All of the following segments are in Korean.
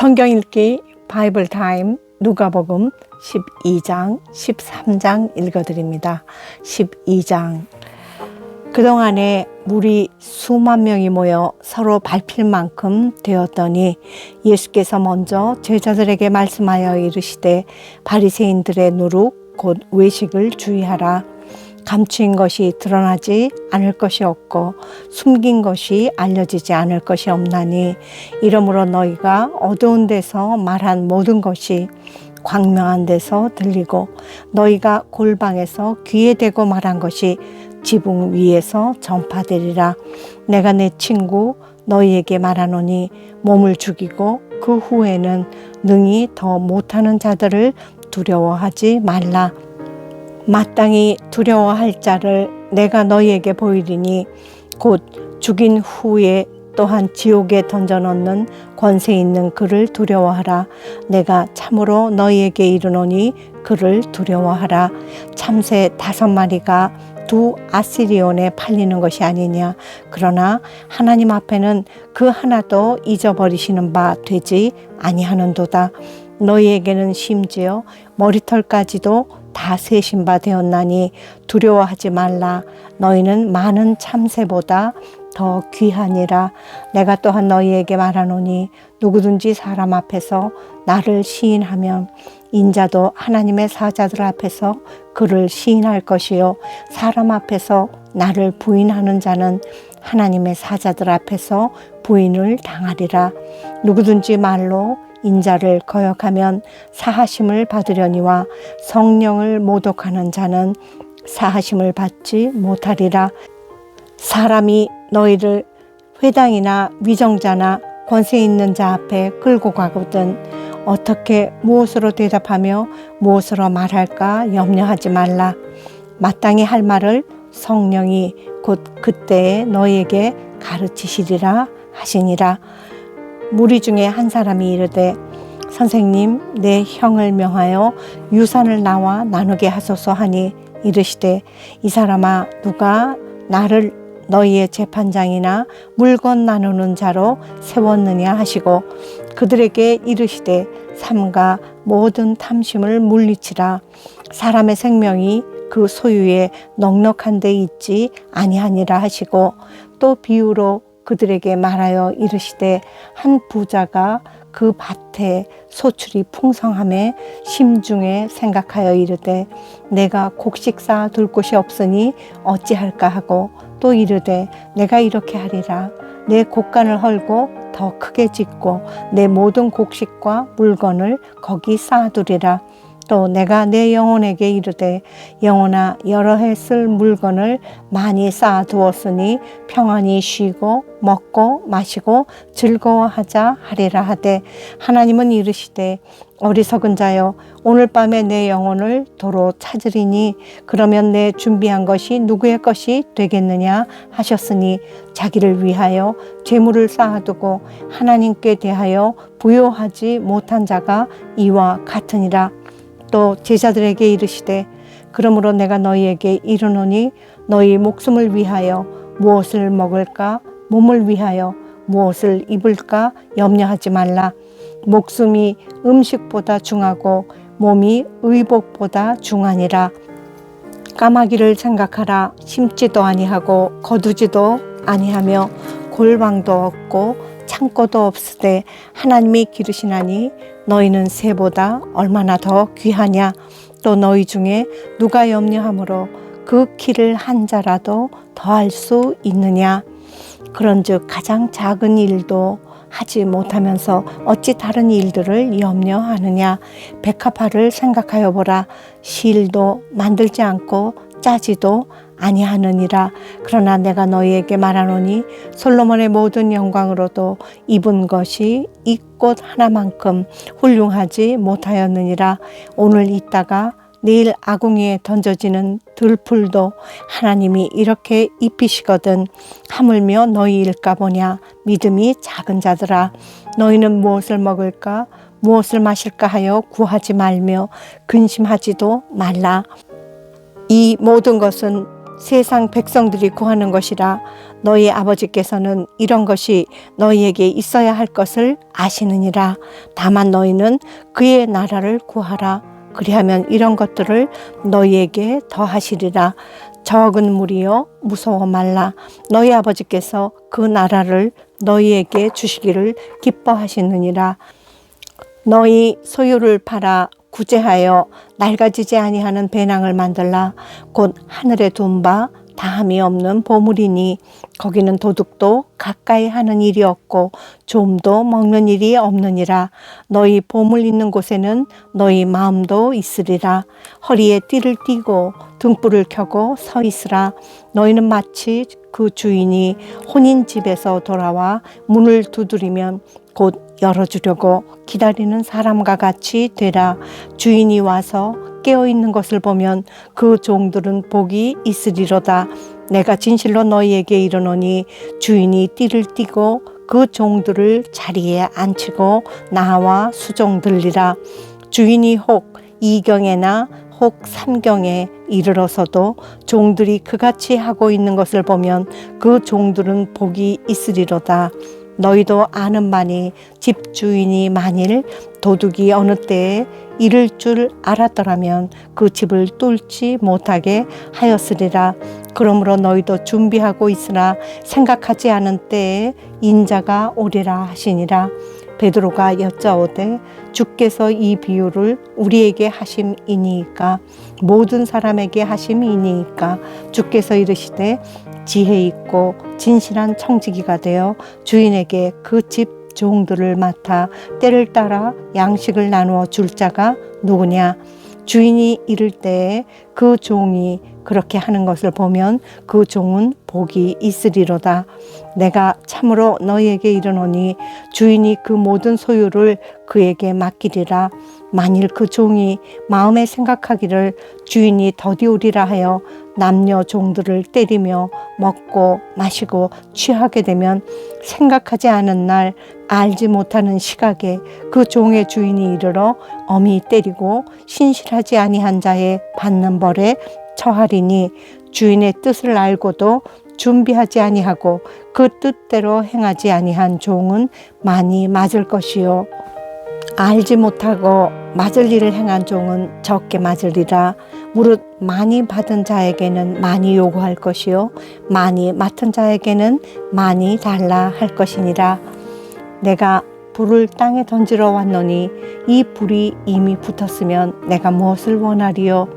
성경 읽기 바이블 타임 누가복음 12장, 13장 읽어드립니다. 12장. 그동안에 물이 수만 명이 모여 서로 밟힐 만큼 되었더니 예수께서 먼저 제자들에게 말씀하여 이르시되 바리새인들의 누룩 곧 외식을 주의하라. 감추인 것이 드러나지 않을 것이 없고 숨긴 것이 알려지지 않을 것이 없나니 이러므로 너희가 어두운 데서 말한 모든 것이 광명한 데서 들리고 너희가 골방에서 귀에 대고 말한 것이 지붕 위에서 전파되리라. 내가 내 친구 너희에게 말하노니 몸을 죽이고 그 후에는 능히 더 못하는 자들을 두려워하지 말라. 마땅히 두려워할 자를 내가 너희에게 보이리니 곧 죽인 후에 또한 지옥에 던져넣는 권세 있는 그를 두려워하라. 내가 참으로 너희에게 이르노니 그를 두려워하라. 참새 5마리가 2 아시리온에 팔리는 것이 아니냐. 그러나 하나님 앞에는 그 하나도 잊어버리시는 바 되지 아니하는도다. 너희에게는 심지어 머리털까지도 다 세신 바 되었나니 두려워하지 말라. 너희는 많은 참새보다 더 귀하니라. 내가 또한 너희에게 말하노니 누구든지 사람 앞에서 나를 시인하면 인자도 하나님의 사자들 앞에서 그를 시인할 것이요 사람 앞에서 나를 부인하는 자는 하나님의 사자들 앞에서 부인을 당하리라. 누구든지 말로 인자를 거역하면 사하심을 받으려니와 성령을 모독하는 자는 사하심을 받지 못하리라. 사람이 너희를 회당이나 위정자나 권세 있는 자 앞에 끌고 가거든 어떻게 무엇으로 대답하며 무엇으로 말할까 염려하지 말라. 마땅히 할 말을 성령이 곧 그때에 너희에게 가르치시리라 하시니라. 무리 중에 한 사람이 이르되 선생님 내 형을 명하여 유산을 나와 나누게 하소서 하니 이르시되 이 사람아 누가 나를 너희의 재판장이나 물건 나누는 자로 세웠느냐 하시고 그들에게 이르시되 삼가 모든 탐심을 물리치라. 사람의 생명이 그 소유에 넉넉한 데 있지 아니하니라 하시고 또 비유로 그들에게 말하여 이르시되 한 부자가 그 밭에 소출이 풍성함에 심중에 생각하여 이르되 내가 곡식 쌓아 둘 곳이 없으니 어찌할까 하고 또 이르되 내가 이렇게 하리라. 내 곡간을 헐고 더 크게 짓고 내 모든 곡식과 물건을 거기 쌓아두리라. 또 내가 내 영혼에게 이르되 영혼아 여러 해 쓸 물건을 많이 쌓아두었으니 평안히 쉬고 먹고 마시고 즐거워하자 하리라 하되 하나님은 이르시되 어리석은 자여 오늘 밤에 내 영혼을 도로 찾으리니 그러면 내 준비한 것이 누구의 것이 되겠느냐 하셨으니 자기를 위하여 재물을 쌓아두고 하나님께 대하여 부요하지 못한 자가 이와 같으니라. 또 제자들에게 이르시되 그러므로 내가 너희에게 이르노니 너희 목숨을 위하여 무엇을 먹을까 몸을 위하여 무엇을 입을까 염려하지 말라. 목숨이 음식보다 중하고 몸이 의복보다 중하니라. 까마귀를 생각하라. 심지도 아니하고 거두지도 아니하며 골방도 없고 창고도 없으되 하나님이 기르시나니 너희는 새보다 얼마나 더 귀하냐. 또 너희 중에 누가 염려함으로 그 키를 한 자라도 더할 수 있느냐. 그런즉 가장 작은 일도 하지 못하면서 어찌 다른 일들을 염려하느냐. 백합화를 생각하여 보라. 실도 만들지 않고 짜지도 아니하느니라. 그러나 내가 너희에게 말하노니 솔로몬의 모든 영광으로도 입은 것이 이 꽃 하나만큼 훌륭하지 못하였느니라. 오늘 있다가 내일 아궁이에 던져지는 들풀도 하나님이 이렇게 입히시거든 하물며 너희일까 보냐. 믿음이 작은 자들아 너희는 무엇을 먹을까 무엇을 마실까 하여 구하지 말며 근심하지도 말라. 이 모든 것은 세상 백성들이 구하는 것이라. 너희 아버지께서는 이런 것이 너희에게 있어야 할 것을 아시느니라. 다만 너희는 그의 나라를 구하라. 그리하면 이런 것들을 너희에게 더하시리라. 적은 무리여 무서워 말라. 너희 아버지께서 그 나라를 너희에게 주시기를 기뻐하시느니라. 너희 소유를 팔아 구제하여 낡아지지 아니하는 배낭을 만들라. 곧 하늘에 둔 바 다함이 없는 보물이니 거기는 도둑도 가까이 하는 일이 없고 좀도 먹는 일이 없느니라. 너희 보물 있는 곳에는 너희 마음도 있으리라. 허리에 띠를 띠고 등불을 켜고 서 있으라. 너희는 마치 그 주인이 혼인 집에서 돌아와 문을 두드리면 곧 열어주려고 기다리는 사람과 같이 되라. 주인이 와서 깨어있는 것을 보면 그 종들은 복이 있으리로다. 내가 진실로 너희에게 이르노니 주인이 띠를 띠고 그 종들을 자리에 앉히고 나와 수종들리라. 주인이 혹 이경에나 혹 삼경에 이르러서도 종들이 그같이 하고 있는 것을 보면 그 종들은 복이 있으리로다. 너희도 아는 바니 집주인이 만일 도둑이 어느 때에 이를 줄 알았더라면 그 집을 뚫지 못하게 하였으리라. 그러므로 너희도 준비하고 있으나 생각하지 않은 때에 인자가 오리라 하시니라. 베드로가 여짜오되 주께서 이 비유를 우리에게 하심이니이까 모든 사람에게 하심이니이까. 주께서 이르시되 지혜 있고 진실한 청지기가 되어 주인에게 그 집 종들을 맡아 때를 따라 양식을 나누어 줄 자가 누구냐. 주인이 이를 때에 그 종이 그렇게 하는 것을 보면 그 종은 복이 있으리로다. 내가 참으로 너희에게 이르노니 주인이 그 모든 소유를 그에게 맡기리라. 만일 그 종이 마음에 생각하기를 주인이 더디오리라 하여 남녀 종들을 때리며 먹고 마시고 취하게 되면 생각하지 않은 날 알지 못하는 시각에 그 종의 주인이 이르러 엄히 때리고 신실하지 아니한 자의 받는 벌에 처하리니 주인의 뜻을 알고도 준비하지 아니하고 그 뜻대로 행하지 아니한 종은 많이 맞을 것이요 알지 못하고 맞을 일을 행한 종은 적게 맞으리라. 무릇 많이 받은 자에게는 많이 요구할 것이요 많이 맡은 자에게는 많이 달라 할 것이니라. 내가 불을 땅에 던지러 왔노니 이 불이 이미 붙었으면 내가 무엇을 원하리요.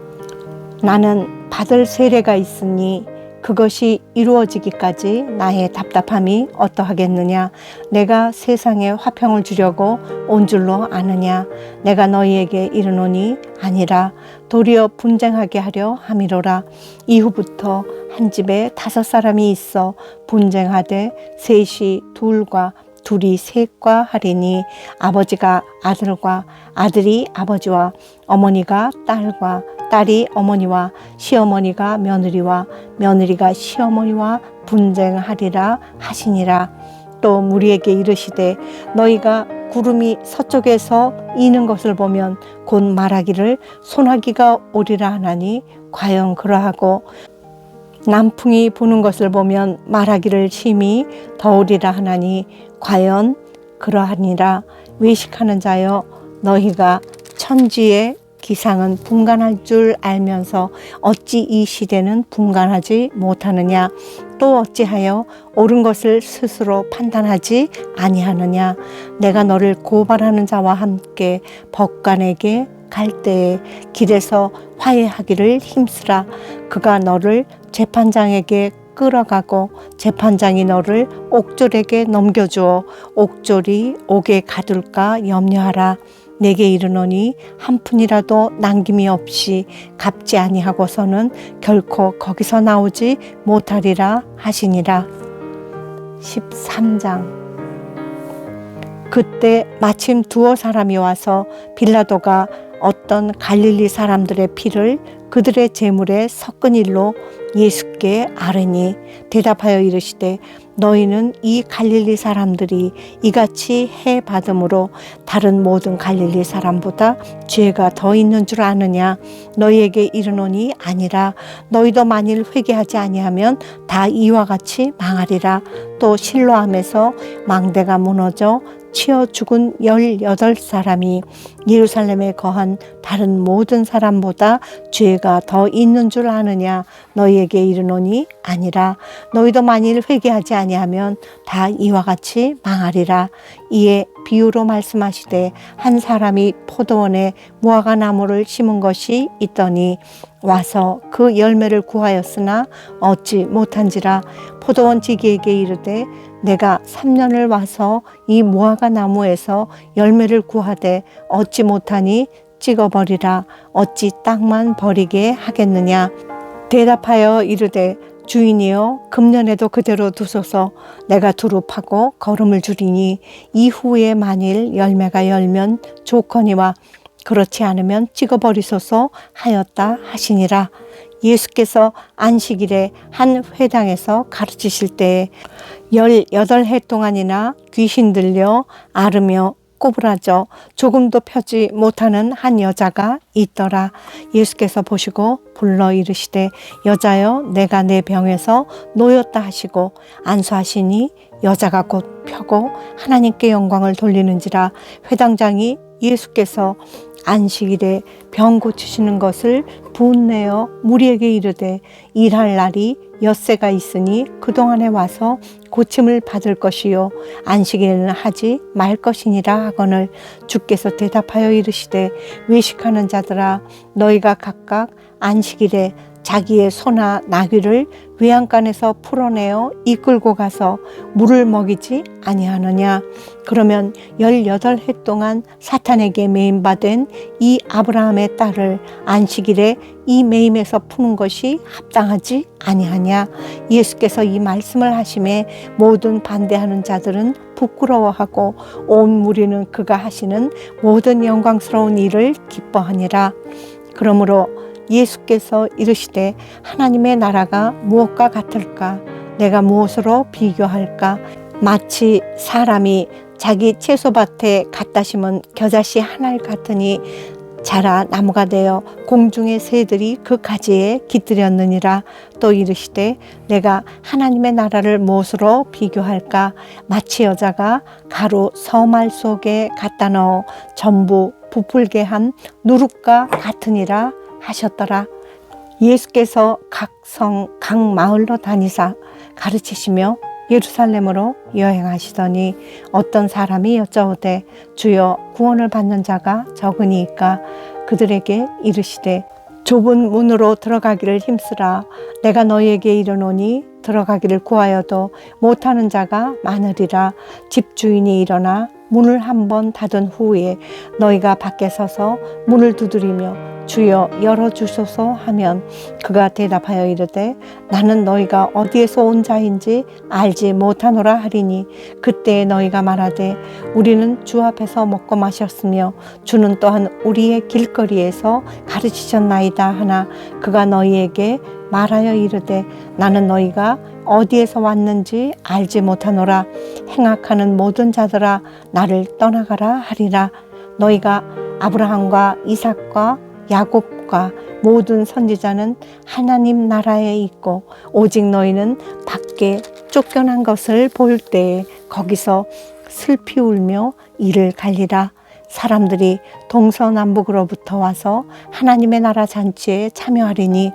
나는 받을 세례가 있으니 그것이 이루어지기까지 나의 답답함이 어떠하겠느냐. 내가 세상에 화평을 주려고 온 줄로 아느냐. 내가 너희에게 이르노니 아니라 도리어 분쟁하게 하려 함이로라. 이후부터 한 집에 5 사람이 있어 분쟁하되 셋이 둘과 둘이 셋과 하리니 아버지가 아들과 아들이 아버지와 어머니가 딸과 딸이 어머니와 시어머니가 며느리와 며느리가 시어머니와 분쟁하리라 하시니라. 또 무리에게 이르시되 너희가 구름이 서쪽에서 이는 것을 보면 곧 말하기를 소나기가 오리라 하나니 과연 그러하고 남풍이 부는 것을 보면 말하기를 힘이 더우리라 하나니 과연 그러하니라. 외식하는 자여 너희가 천지의 기상은 분간할 줄 알면서 어찌 이 시대는 분간하지 못하느냐. 또 어찌하여 옳은 것을 스스로 판단하지 아니하느냐. 내가 너를 고발하는 자와 함께 법관에게 갈 때에 길에서 화해하기를 힘쓰라. 그가 너를 재판장에게 끌어가고 재판장이 너를 옥졸에게 넘겨주어 옥졸이 옥에 가둘까 염려하라. 내게 이르노니 한 푼이라도 남김이 없이 갚지 아니하고서는 결코 거기서 나오지 못하리라 하시니라. 13장. 그때 마침 두어 사람이 와서 빌라도가 어떤 갈릴리 사람들의 피를 그들의 재물에 섞은 일로 예수께 아뢰니 대답하여 이르시되 너희는 이 갈릴리 사람들이 이같이 해 받음으로 다른 모든 갈릴리 사람보다 죄가 더 있는 줄 아느냐. 너희에게 이르노니 아니라. 너희도 만일 회개하지 아니하면 다 이와 같이 망하리라. 또 실로암에서 망대가 무너져 치어 죽은 18사람이 예루살렘에 거한 다른 모든 사람보다 죄가 더 있는 줄 아느냐. 너희에게 이르노니 아니라. 너희도 만일 회개하지 아니하면 다 이와 같이 망하리라. 이에 비유로 말씀하시되 한 사람이 포도원에 무화과 나무를 심은 것이 있더니 와서 그 열매를 구하였으나 얻지 못한지라. 포도원 지기에게 이르되 내가 3년을 와서 이 무화과 나무에서 열매를 구하되 얻지 못하니 찍어버리라. 어찌 땅만 버리게 하겠느냐. 대답하여 이르되 주인이여 금년에도 그대로 두소서. 내가 두루 파고 거름을 줄이니 이후에 만일 열매가 열면 좋거니와 그렇지 않으면 찍어버리소서 하였다 하시니라. 예수께서 안식일에 한 회당에서 가르치실 때에 18해 동안이나 귀신 들려 앓으며 꼬부라져 조금도 펴지 못하는 한 여자가 있더라. 예수께서 보시고 불러 이르시되 여자여 내가 내 병에서 놓였다 하시고 안수하시니 여자가 곧 펴고 하나님께 영광을 돌리는지라. 회당장이 예수께서 안식일에 병 고치시는 것을 분내어 무리에게 이르되 일할 날이 엿새가 있으니 그동안에 와서 고침을 받을 것이요 안식일에는 하지 말 것이니라 하거늘 주께서 대답하여 이르시되 외식하는 자들아 너희가 각각 안식일에 자기의 소나 나귀를 외양간에서 풀어내어 이끌고 가서 물을 먹이지 아니하느냐. 그러면 18해 동안 사탄에게 매임받은 이 아브라함의 딸을 안식일에 이 매임에서 푸는 것이 합당하지 아니하냐. 예수께서 이 말씀을 하심에 모든 반대하는 자들은 부끄러워하고 온 무리는 그가 하시는 모든 영광스러운 일을 기뻐하니라. 그러므로 예수께서 이르시되 하나님의 나라가 무엇과 같을까? 내가 무엇으로 비교할까? 마치 사람이 자기 채소밭에 갖다 심은 겨자씨 하나를 같으니 자라 나무가 되어 공중의 새들이 그 가지에 깃들였느니라. 또 이르시되 내가 하나님의 나라를 무엇으로 비교할까? 마치 여자가 가루 서말 속에 갖다 넣어 전부 부풀게 한 누룩과 같으니라 하셨더라. 예수께서 각 성, 각 마을로 다니사 가르치시며 예루살렘으로 여행하시더니 어떤 사람이 여짜오되 주여 구원을 받는 자가 적으니이까. 그들에게 이르시되 좁은 문으로 들어가기를 힘쓰라. 내가 너희에게 이르노니 들어가기를 구하여도 못하는 자가 많으리라. 집주인이 일어나 문을 한번 닫은 후에 너희가 밖에 서서 문을 두드리며 주여 열어주소서 하면 그가 대답하여 이르되 나는 너희가 어디에서 온 자인지 알지 못하노라 하리니 그때에 너희가 말하되 우리는 주 앞에서 먹고 마셨으며 주는 또한 우리의 길거리에서 가르치셨나이다 하나 그가 너희에게 말하여 이르되 나는 너희가 어디에서 왔는지 알지 못하노라. 행악하는 모든 자들아 나를 떠나가라 하리라. 너희가 아브라함과 이삭과 야곱과 모든 선지자는 하나님 나라에 있고 오직 너희는 밖에 쫓겨난 것을 볼 때에 거기서 슬피 울며 이를 갈리라. 사람들이 동서남북으로부터 와서 하나님의 나라 잔치에 참여하리니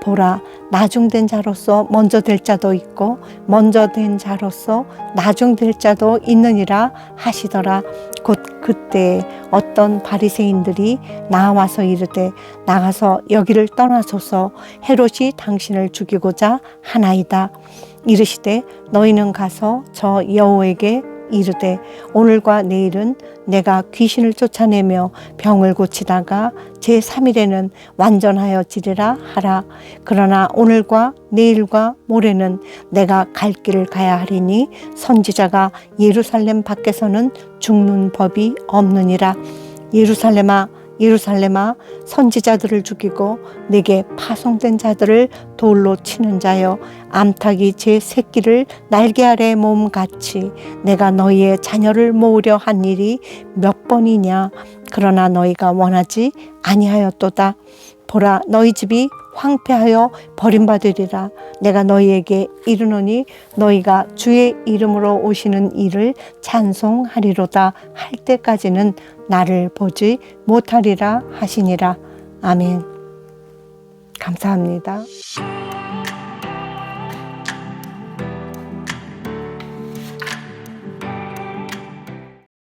보라 나중된 자로서 먼저 될 자도 있고 먼저 된 자로서 나중될 자도 있느니라 하시더라. 곧 그때 어떤 바리새인들이 나와서 이르되 나가서 여기를 떠나소서 헤롯이 당신을 죽이고자 하나이다. 이르시되 너희는 가서 저 여호에게 이르되 오늘과 내일은 내가 귀신을 쫓아내며 병을 고치다가 제3일에는 완전하여 지리라 하라. 그러나 오늘과 내일과 모레는 내가 갈 길을 가야 하리니 선지자가 예루살렘 밖에서는 죽는 법이 없느니라. 예루살렘아 예루살렘아, 선지자들을 죽이고 내게 파송된 자들을 돌로 치는 자여, 암탉이 제 새끼를 날개 아래 모음같이 내가 너희의 자녀를 모으려 한 일이 몇 번이냐. 그러나 너희가 원하지 아니하였도다. 보라, 너희 집이 황폐하여 버림받으리라. 내가 너희에게 이르노니 너희가 주의 이름으로 오시는 이를 찬송하리로다 할 때까지는 나를 보지 못하리라 하시니라. 아멘. 감사합니다.